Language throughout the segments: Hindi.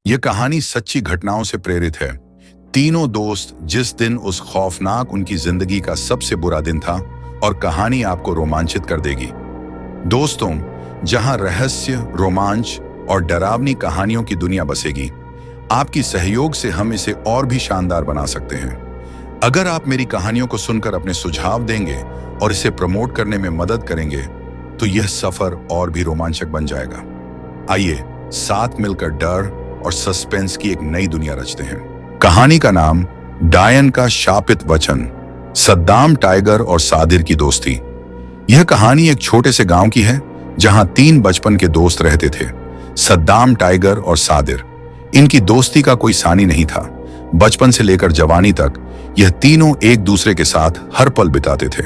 यह कहानी सच्ची घटनाओं से प्रेरित है। तीनों दोस्त जिस दिन उस खौफनाक उनकी जिंदगी का सबसे बुरा दिन था, और कहानी आपको रोमांचित कर देगी। दोस्तों, जहां रहस्य, रोमांच और डरावनी कहानियों की दुनिया बसेगी, आपकी सहयोग से हम इसे और भी शानदार बना सकते हैं। अगर आप मेरी कहानियों को सुनकर अपने सुझाव देंगे और इसे प्रमोट करने में मदद करेंगे, तो यह सफर और भी रोमांचक बन जाएगा। आइए साथ मिलकर डर और सस्पेंस की एक नई दुनिया रचते हैं। कहानी का नाम डायन का शापित वचन, सद्दाम, टाइगर और सादिर की दोस्ती। यह कहानी एक छोटे से गांव की है जहां 3 बचपन के दोस्त रहते थे, सद्दाम, टाइगर और सादिर। इनकी दोस्ती का कोई सानी नहीं था। बचपन से लेकर जवानी तक यह तीनों एक दूसरे के साथ हर पल बिताते थे।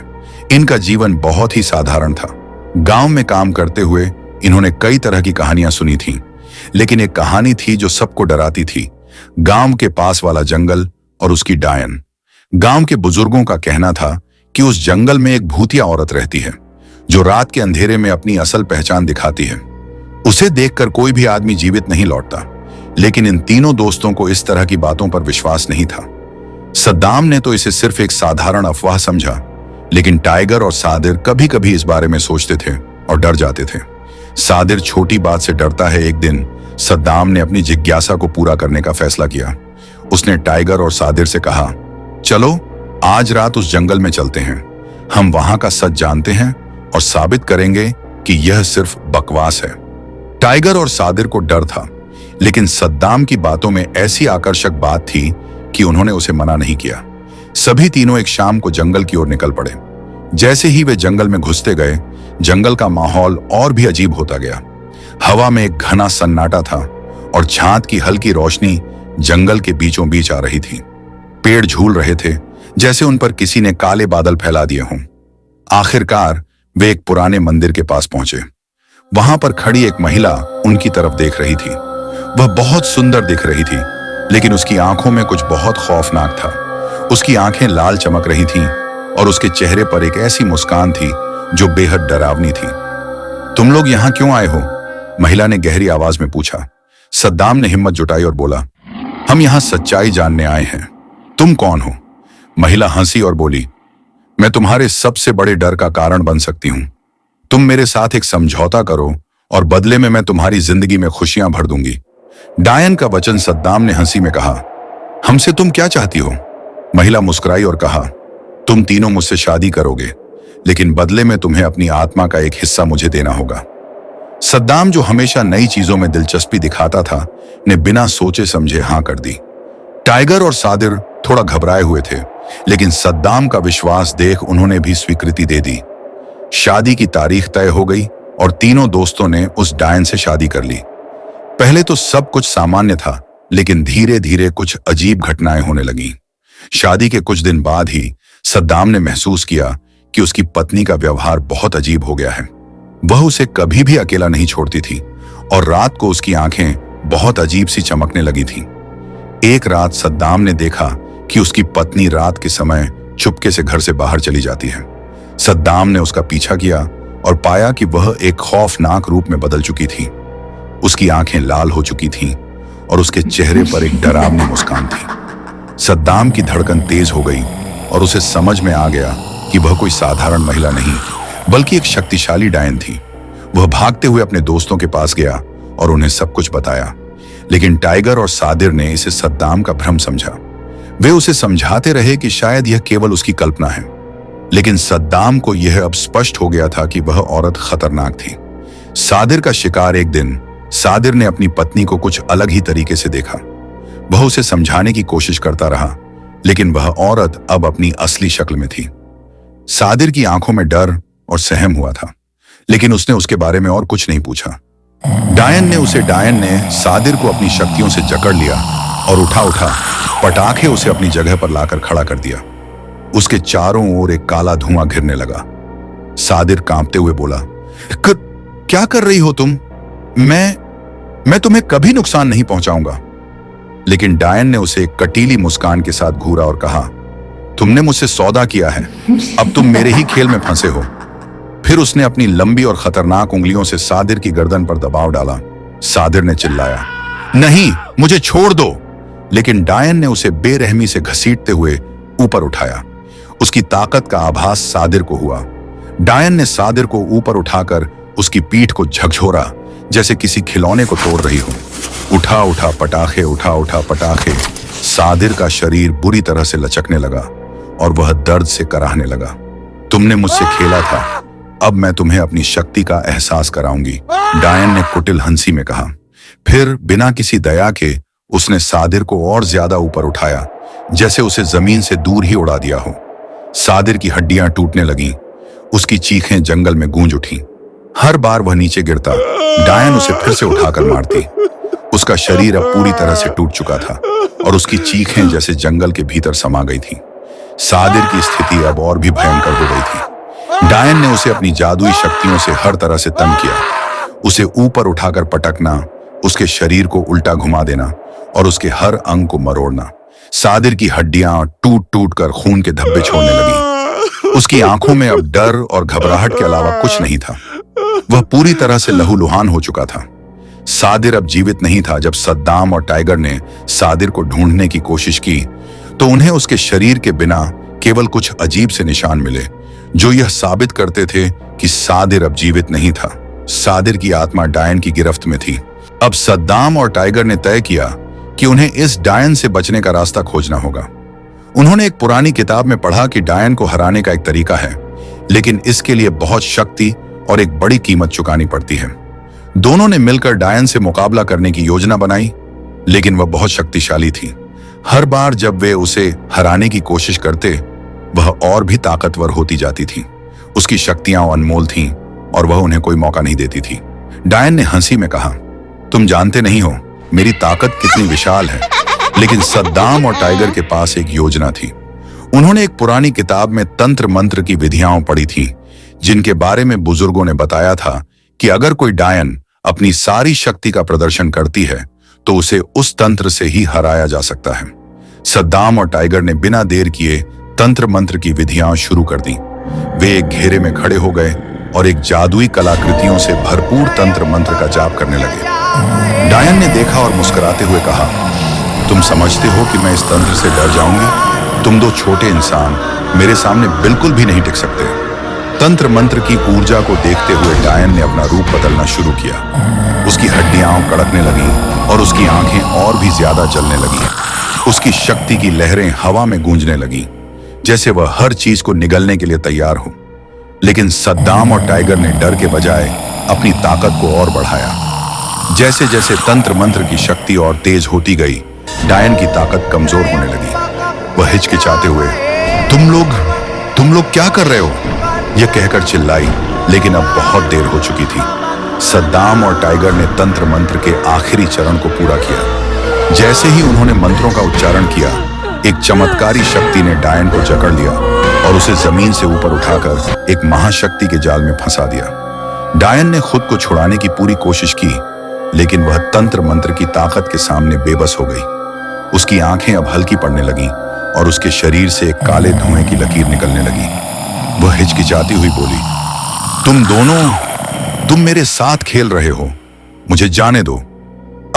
इनका जीवन बहुत ही साधारण था। गांव में काम करते हुए इन्होंने कई तरह की कहानियां सुनी थीं, लेकिन एक कहानी थी जो सबको डराती थी। गांव के पास वाला जंगल और उसकी डायन। गांव के बुजुर्गों का कहना था कि उस जंगल में एक भूतिया औरत रहती है जो रात के अंधेरे में अपनी असल पहचान दिखाती है। उसे देखकर कोई भी आदमी जीवित नहीं लौटता, लेकिन इन तीनों दोस्तों को इस तरह की बातों पर विश्वास नहीं था। सद्दाम ने तो इसे सिर्फ एक साधारण अफवाह समझा, लेकिन टाइगर और सादिर कभी-कभी इस बारे में सोचते थे और डर जाते थे। सादिर छोटी बात से डरता है। एक दिन सद्दाम ने अपनी जिज्ञासा को पूरा करने का फैसला किया। उसने टाइगर और सादिर से कहा, चलो आज रात उस जंगल में चलते हैं। हम वहां का सच जानते हैं और साबित करेंगे कि यह सिर्फ बकवास है। टाइगर और सादिर को डर था, लेकिन सद्दाम की बातों में ऐसी आकर्षक बात थी कि उन्होंने उसे मना नहीं किया। सभी तीनों एक शाम को जंगल की ओर निकल पड़े। जैसे ही वे जंगल में घुसते गए, जंगल का माहौल और भी अजीब होता गया। हवा में एक घना सन्नाटा था और चांद की हल्की रोशनी जंगल के बीचों बीच आ रही थी। पेड़ झूल रहे थे जैसे उन पर किसी ने काले बादल फैला दिए हों। आखिरकार वे एक पुराने मंदिर के पास पहुंचे। वहां पर खड़ी एक महिला उनकी तरफ देख रही थी। वह बहुत सुंदर दिख रही थी, लेकिन उसकी आंखों में कुछ बहुत खौफनाक था। उसकी आंखें लाल चमक रही थीं और उसके चेहरे पर एक ऐसी मुस्कान थी जो बेहद डरावनी थी। तुम लोग यहां क्यों आए हो? महिला ने गहरी आवाज में पूछा। सद्दाम ने हिम्मत जुटाई और बोला, हम यहां सच्चाई जानने आए हैं। तुम कौन हो? महिला हंसी और बोली, मैं तुम्हारे सबसे बड़े डर का कारण बन सकती हूं। तुम मेरे साथ एक समझौता करो और बदले में मैं तुम्हारी जिंदगी में खुशियां भर दूंगी। डायन का वचन। सद्दाम ने हंसी में कहा, हमसे तुम क्या चाहती हो? महिला मुस्कुराई और कहा, तुम तीनों मुझसे शादी करोगे, लेकिन बदले में तुम्हें अपनी आत्मा का एक हिस्सा मुझे देना होगा। सद्दाम, जो हमेशा नई चीजों में दिलचस्पी दिखाता था, ने बिना सोचे समझे हां कर दी। टाइगर और सादिर थोड़ा घबराए हुए थे, लेकिन सद्दाम का विश्वास देख उन्होंने भी स्वीकृति दे दी। शादी की तारीख तय हो गई और तीनों दोस्तों ने उस डायन से शादी कर ली। पहले तो सब कुछ सामान्य था, लेकिन धीरे धीरे कुछ अजीब घटनाएं होने लगीं। शादी के कुछ दिन बाद ही सद्दाम ने महसूस किया कि उसकी पत्नी का व्यवहार बहुत अजीब हो गया है। वह उसे कभी भी अकेला नहीं छोड़ती थी और रात को उसकी आंखें बहुत अजीब सी चमकने लगी थीं। एक रात सद्दाम ने देखा कि उसकी पत्नी रात के समय चुपके से घर से बाहर चली जाती है। सद्दाम ने उसका पीछा किया और पाया कि वह एक खौफनाक रूप में बदल चुकी थी। उसकी आंखें लाल हो चुकी थीं और उसके चेहरे पर एक डरावनी मुस्कान थी। सद्दाम की धड़कन तेज हो गई और उसे समझ में आ गया कि वह कोई साधारण महिला नहीं, बल्कि एक शक्तिशाली डायन थी। वह भागते हुए अपने दोस्तों के पास गया और उन्हें सब कुछ बताया, लेकिन टाइगर और सादिर ने इसे सद्दाम का भ्रम समझा। वे उसे समझाते रहे कि शायद यह केवल उसकी कल्पना है, लेकिन सद्दाम को यह अब स्पष्ट हो गया था कि वह औरत खतरनाक थी। सादिर का शिकार। एक दिन सादिर ने अपनी पत्नी को कुछ अलग ही तरीके से देखा। वह उसे समझाने की कोशिश करता रहा, लेकिन वह औरत अब अपनी असली शक्ल में थी। सादिर की आंखों में डर और सहम हुआ था, लेकिन उसने उसके बारे में और कुछ नहीं पूछा। डायन ने सादिर को अपनी शक्तियों से जकड़ लिया और उठा पटाखे उसे अपनी जगह पर लाकर खड़ा कर दिया। उसके चारों ओर एक काला धुआं घिरने लगा। सादिर कांपते हुए बोला, क्या कर रही हो तुम? मैं तुम्हें कभी नुकसान नहीं पहुंचाऊंगा। लेकिन डायन ने उसे एक कटीली मुस्कान के साथ घूरा और कहा, तुमने मुझसे सौदा किया है, अब तुम मेरे ही खेल में फंसे हो। फिर उसने अपनी लंबी और खतरनाक उंगलियों से सादिर की गर्दन पर दबाव डाला। सादिर ने चिल्लाया, नहीं, मुझे छोड़ दो। लेकिन डायन ने उसे बेरहमी से घसीटते हुए ऊपर उठाया। उसकी ताकत का आभास सादिर को हुआ। डायन ने सादिर को ऊपर उठाकर उसकी पीठ को झकझोरा, जैसे किसी खिलौने को तोड़ रही हो। उठा उठा पटाखे, उठा उठा पटाखे। सादिर का शरीर बुरी तरह से लचकने लगा और वह दर्द से कराहने लगा। तुमने मुझसे खेला था, अब मैं तुम्हें अपनी शक्ति का एहसास कराऊंगी, डायन ने कुटिल हंसी में कहा। फिर बिना किसी दया के उसने सादिर को और ज्यादा ऊपर उठाया, जैसे उसे जमीन से दूर ही उड़ा दिया हो। सादिर की हड्डियां टूटने लगीं, उसकी चीखें जंगल में गूंज उठीं। हर बार वह नीचे गिरता, डायन उसे फिर से उठाकर मारती। उसका शरीर अब पूरी तरह से टूट चुका था और उसकी चीखें जैसे जंगल के भीतर समा गई थीं। सादिर की स्थिति अब और भी भयंकर हो गई थी। डायन ने उसे अपनी जादुई शक्तियों से हर तरह से तंग किया। उसे ऊपर उठाकर पटकना, उसके शरीर को उल्टा घुमा देना और उसके हर अंग को मरोड़ना। सादिर की हड्डियां टूट टूट कर खून के धब्बे छोड़ने लगी। उसकी आंखों में अब डर और घबराहट के अलावा कुछ नहीं था। वह पूरी तरह से लहूलुहान हो चुका था। सादिर अब जीवित नहीं था। जब सद्दाम और टाइगर ने सादिर को ढूंढने की कोशिश की तो उन्हें उसके शरीर के बिना केवल कुछ अजीब से निशान मिले, जो यह साबित करते थे कि सादिर अब जीवित नहीं था। सादिर की आत्मा डायन की गिरफ्त में थी। अब सद्दाम और टाइगर ने तय किया कि उन्हें इस डायन से बचने का रास्ता खोजना होगा। उन्होंने एक पुरानी किताब में पढ़ा कि डायन को हराने का एक तरीका है, लेकिन इसके लिए बहुत शक्ति और एक बड़ी कीमत चुकानी पड़ती है। दोनों ने मिलकर डायन से मुकाबला करने की योजना बनाई, लेकिन वह बहुत शक्तिशाली थी। हर बार जब वे उसे हराने की कोशिश करते, वह और भी ताकतवर होती जाती थी। उसकी शक्तियां अनमोल थीं और वह उन्हें कोई मौका नहीं देती थी। डायन ने हंसी में कहा, तुम जानते नहीं हो मेरी ताकत कितनी विशाल है। लेकिन सद्दाम और टाइगर के पास एक योजना थी। उन्होंने एक पुरानी किताब में तंत्र मंत्र की विधियां पढ़ी थी, जिनके बारे में बुजुर्गों ने बताया था कि अगर कोई डायन अपनी सारी शक्ति का प्रदर्शन करती है तो उसे उस तंत्र से ही हराया जा सकता है। सद्दाम और टाइगर ने बिना देर किए तंत्र मंत्र की विधियां शुरू कर दी। वे एक घेरे में खड़े हो गए और एक जादुई कलाकृतियों से भरपूर तंत्र मंत्र का जाप करने लगे। डायन ने देखा और मुस्कुराते हुए कहा, तुम समझते हो कि मैं इस तंत्र से डर जाऊंगी? तुम दो छोटे इंसान मेरे सामने बिल्कुल भी नहीं टिक सकते। तंत्र मंत्र की ऊर्जा को देखते हुए डायन ने अपना रूप बदलना शुरू किया। उसकी हड्डियां कड़कने लगीं और उसकी आंखें और भी ज्यादा जलने लगीं। उसकी शक्ति की लहरें हवा में गूंजने लगीं, जैसे वह हर चीज को निगलने के लिए तैयार हो। लेकिन सद्दाम और टाइगर ने डर के बजाय अपनी ताकत को और बढ़ाया। जैसे जैसे तंत्र मंत्र की शक्ति और तेज होती गई, डायन की ताकत कमजोर होने लगी। वह हिचकिचाते हुए, तुम लोग क्या कर रहे हो? यह कहकर चिल्लाई, लेकिन अब बहुत देर हो चुकी थी। सद्दाम और टाइगर ने तंत्र मंत्र के आखिरी चरण को पूरा किया। जैसे ही उन्होंने मंत्रों का उच्चारण किया, एक चमत्कारी शक्ति ने डायन को जकड़ लिया और उसे जमीन से ऊपर उठाकर एक महाशक्ति के जाल में फंसा दिया। डायन ने खुद को छुड़ाने की पूरी कोशिश की, लेकिन वह तंत्र मंत्र की ताकत के सामने बेबस हो गई। उसकी आंखें अब हल्की पड़ने लगीं और उसके शरीर से एक काले धुएं की लकीर निकलने लगी। वह हिचकिचाती हुई बोली, तुम मेरे साथ खेल रहे हो, मुझे जाने दो।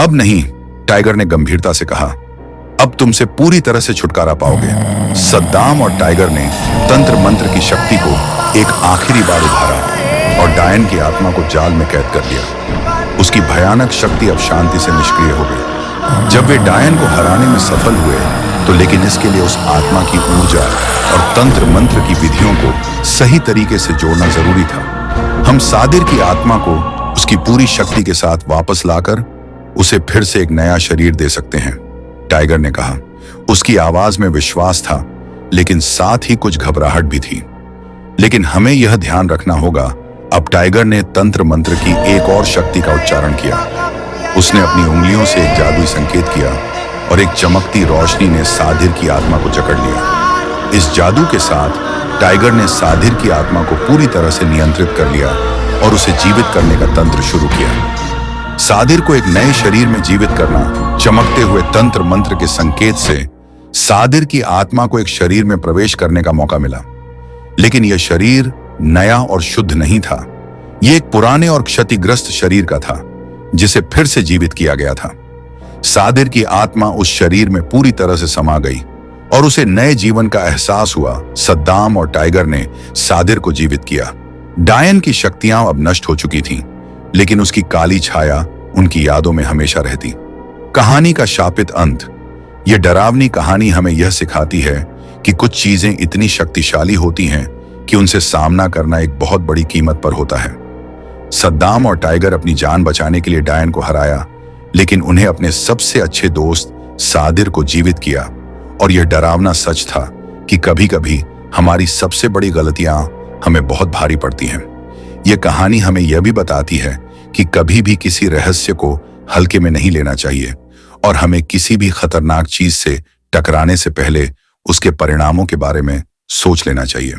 अब नहीं, टाइगर ने गंभीरता से कहा, अब तुमसे पूरी तरह से छुटकारा पाओगे। सद्दाम और टाइगर ने तंत्र मंत्र की शक्ति को एक आखिरी बार उभारा और डायन की आत्मा को जाल में कैद कर लिया। उसकी भयानक शक्ति अब शांति से निष्क्रिय हो गई। जब वे डायन को हराने में सफल हुए तो लेकिन इसके लिए उस आत्मा की ऊर्जा और तंत्र मंत्र की विधियों को सही तरीके से जोड़ना जरूरी था। हम सादिर की आत्मा को उसकी पूरी शक्ति के साथ वापस लाकर उसे फिर से एक नया शरीर दे सकते हैं, टाइगर ने कहा। उसकी आवाज में विश्वास था, लेकिन साथ ही कुछ घबराहट भी थी। लेकिन हमें यह ध्यान रखना होगा, अब टाइगर ने तंत्र मंत्र की एक और शक्ति का उच्चारण किया। उसने अपनी उंगलियों से एक जादुई संकेत किया और एक चमकती रोशनी ने सादिर की आत्मा को जकड़ लिया। इस जादू के साथ टाइगर ने सादिर की आत्मा को पूरी तरह से नियंत्रित कर लिया और उसे जीवित करने का तंत्र शुरू किया। सादिर को एक नए शरीर में जीवित करना, चमकते हुए तंत्र मंत्र के संकेत से सादिर की आत्मा को एक शरीर में प्रवेश करने का मौका मिला। लेकिन यह शरीर नया और शुद्ध नहीं था। यह एक पुराने और क्षतिग्रस्त शरीर का था, जिसे फिर से जीवित किया गया था। सादिर की आत्मा उस शरीर में पूरी तरह से समा गई और उसे नए जीवन का एहसास हुआ। सद्दाम और टाइगर ने सादिर को जीवित किया। डायन की शक्तियां अब नष्ट हो चुकी थीं, लेकिन उसकी काली छाया उनकी यादों में हमेशा रहती। कहानी का शापित अंत। यह डरावनी कहानी हमें यह सिखाती है कि कुछ चीजें इतनी शक्तिशाली होती हैं कि उनसे सामना करना एक बहुत बड़ी कीमत पर होता है। सद्दाम और टाइगर अपनी जान बचाने के लिए डायन को हराया, लेकिन उन्हें अपने सबसे अच्छे दोस्त सादिर को जीवित किया। और यह डरावना सच था कि कभी-कभी हमारी सबसे बड़ी गलतियां हमें बहुत भारी पड़ती हैं। यह कहानी हमें यह भी बताती है कि कभी भी किसी रहस्य को हल्के में नहीं लेना चाहिए और हमें किसी भी खतरनाक चीज से टकराने से पहले उसके परिणामों के बारे में सोच लेना चाहिए।